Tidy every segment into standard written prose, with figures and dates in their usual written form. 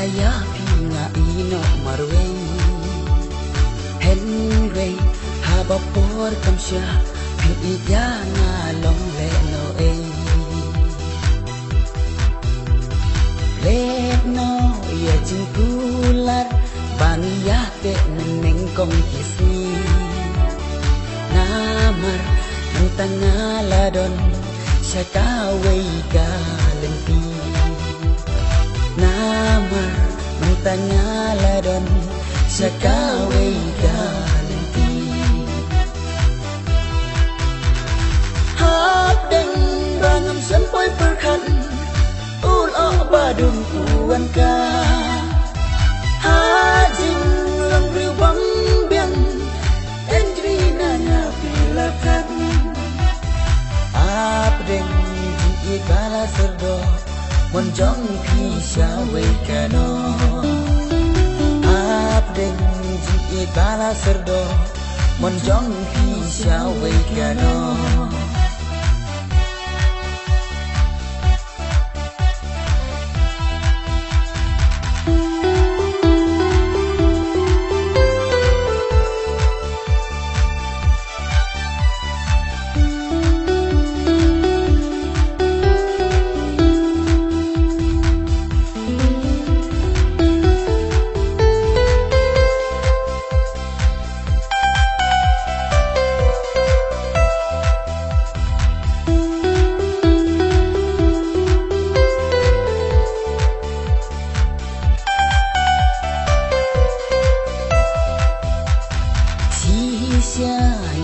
laya pinga ino marway Henry haba por kamsya pin iya nga long le no ay let no ya jingkular bangya te neneng kong kisi namar mentangaladon syakaway galempi namar mentangaladon syakaway galempi hak dan bangam sampai perkan ul badung kuan ka hajing lang riwang biang endrina na pilakan apdeng di kala serdo monjong pisya wekano apdeng di kala serdo monjong pisya wekano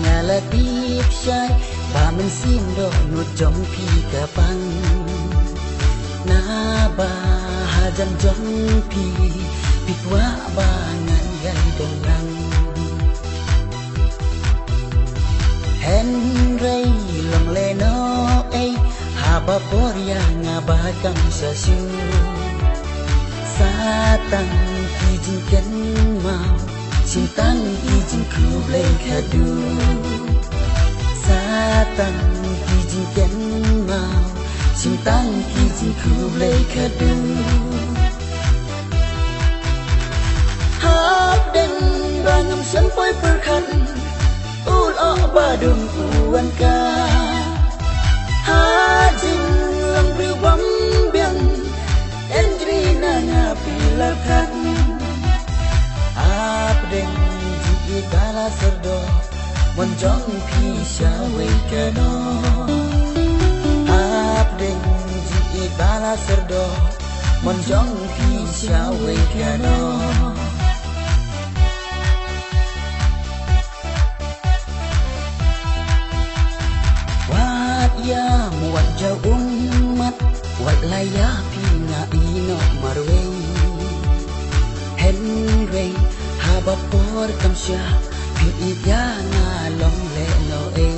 nyala tip syai pamen sindo nut jong pi kapang na ba hajan jong pi pikwa bangan gai dongang Henry long leno ei haba porya ngabagam sasu satang kijinken mau Sintang kijin ku blay kadu Satang kijin ken mau Sintang kijin ku blay kadu Hak dan bangam sampai perkan ul badung kuan ka hajing lang riwang biang endrina ngapilakan apdeng di kala serdo monjong pisya wekano apdeng di kala serdo monjong pisya wekano wat ya muat jauh umat wat laya pinga ino marway Henry haba por kamsya pin iya nga long le no ay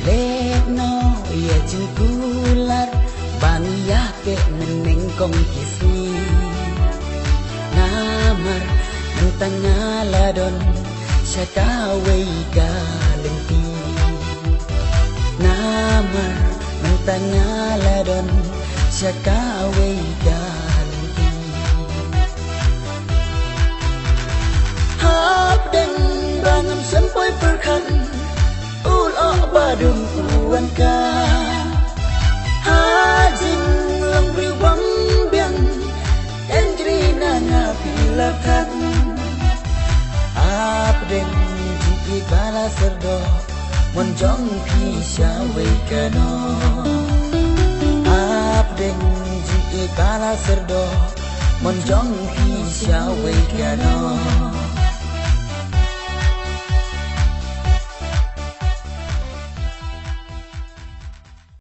let no ya jingkular bangya ke neneng kong kisi namar mentangaladon syakaway galempi namar mentangaladon syakaway galempi hak dan bangam sampai perkan ul badung kuan ka hajing lang riwang biang endrina ngapilakan apdeng di kala serdo monjong pisya wekano apdeng di kala serdo monjong pisya wekano